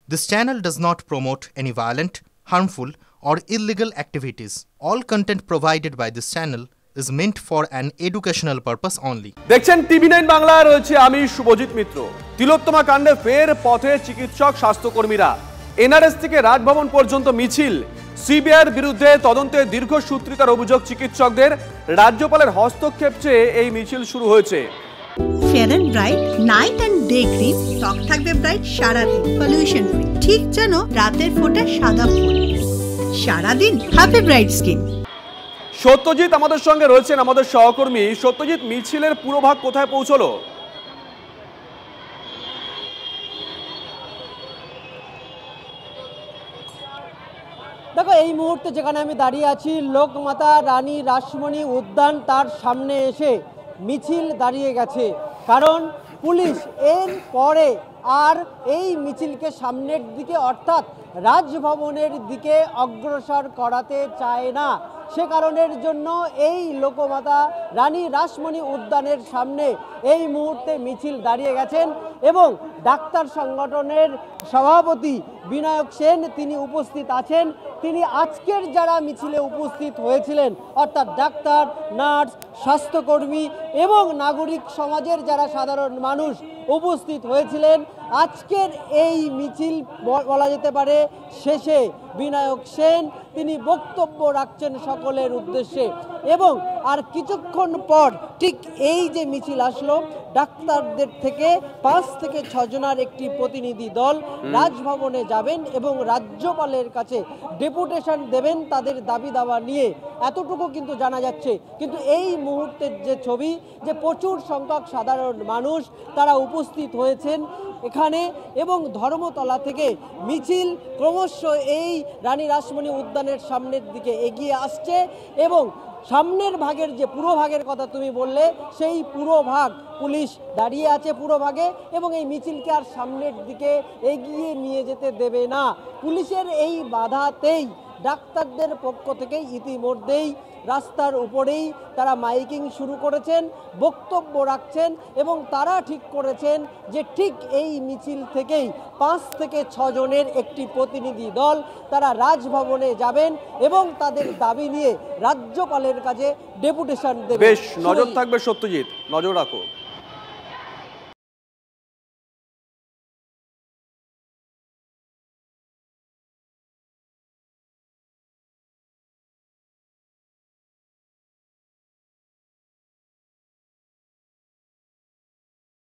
This channel does not promote any violent, harmful, or illegal activities. All content provided by this channel is meant for an educational purpose only. দেখছেন টিভি9 বাংলা, রয়েছে আমি শুভজিৎ মিত্র। তিলোত্তমা কাণ্ডে ফের পথে চিকিৎসক স্বাস্থ্যকর্মীরা। NRS থেকে রাজভবন পর্যন্ত মিছিল। সিবিআইয়ের বিরুদ্ধে তদন্তে দীর্ঘসূত্রিতার অভিযোগ চিকিৎসকদের। রাজ্যপালের হস্তক্ষেপ চেয়ে এই মিছিল শুরু হয়েছে। Fair and bright night and day cream, ত্বক থাকবে ব্রাইট সারাদিন, পলিউশন ফ্রি, ঠিক যেন রাতের ফোঁটা সাদা ফুল। সারাদিন হ্যাপি ব্রাইট স্কিন। সত্যজিৎ আমাদের সঙ্গে রয়েছেন, আমাদের সহকর্মী। সত্যজিৎ, মিছিলের পুরোভাগ কোথায় পৌঁছলো? দেখো, এই মুহূর্তে যেখানে আমি দাঁড়িয়ে আছি, লোকমাতা রানী রাসমণি উদ্যান, তার সামনে এসে মিছিল দাঁড়িয়ে গেছে। কারণ পুলিশ এর পরে আর এই মিছিলকে সামনের দিকে অর্থাৎ রাজভবনের দিকে অগ্রসর করাতে চায় না। সে কারণের জন্য এই লোকমাতা রানী রাসমণি উদ্যানের সামনে এই মুহূর্তে মিছিল দাঁড়িয়ে গেছেন এবং ডাক্তার সংগঠনের সভাপতি বিনায়ক সেন তিনি উপস্থিত আছেন। তিনি আজকের যারা মিছিলে উপস্থিত হয়েছিলেন অর্থাৎ ডাক্তার, নার্স, স্বাস্থ্যকর্মী এবং নাগরিক সমাজের যারা সাধারণ মানুষ উপস্থিত হয়েছিলেন, আজকের এই মিছিল বলা যেতে পারে শেষে বিনায়ক সেন তিনি বক্তব্য রাখছেন সকলের উদ্দেশ্যে। এবং আর কিছুক্ষণ পর ঠিক এই যে মিছিল আসলো, ডাক্তারদের থেকে 5 থেকে 6 জনের একটি প্রতিনিধি দল রাজভবনে যাবেন এবং রাজ্যপালের কাছে ডেপুটেশন দেবেন তাদের দাবি দাওয়া নিয়ে, এতটুকু কিন্তু জানা যাচ্ছে। কিন্তু এই মুহূর্তের যে ছবি, যে প্রচুর সংখ্যক সাধারণ মানুষ তারা উপস্থিত হয়েছেন এখানে এবং ধর্মতলা থেকে মিছিল ক্রমশ এই রানী রাসমণি উদ্যানের সামনের দিকে এগিয়ে আসছে এবং সামনের ভাগের যে পুরো ভাগের কথা তুমি বললে, সেই পুরো ভাগ পুলিশ দাঁড়িয়ে আছে পুরো ভাগে এবং এই মিছিলকে আর সামনের দিকে এগিয়ে নিয়ে যেতে দেবে না। পুলিশের এই বাধাতেই ডাক্তারদের পক্ষ থেকে ইতিমধ্যেই রাস্তার উপরেই তারা মাইকিং শুরু করেছেন, বক্তব্য রাখছেন এবং তারা ঠিক করেছেন যে ঠিক এই মিছিল থেকেই 5 থেকে 6 জনের একটি প্রতিনিধি দল তারা রাজভবনে যাবেন এবং তাদের দাবি নিয়ে রাজ্যপালের কাছে ডেপুটেশন দেবেন। বেশ, নজর থাকবে সত্যজিৎ, নজর রাখো।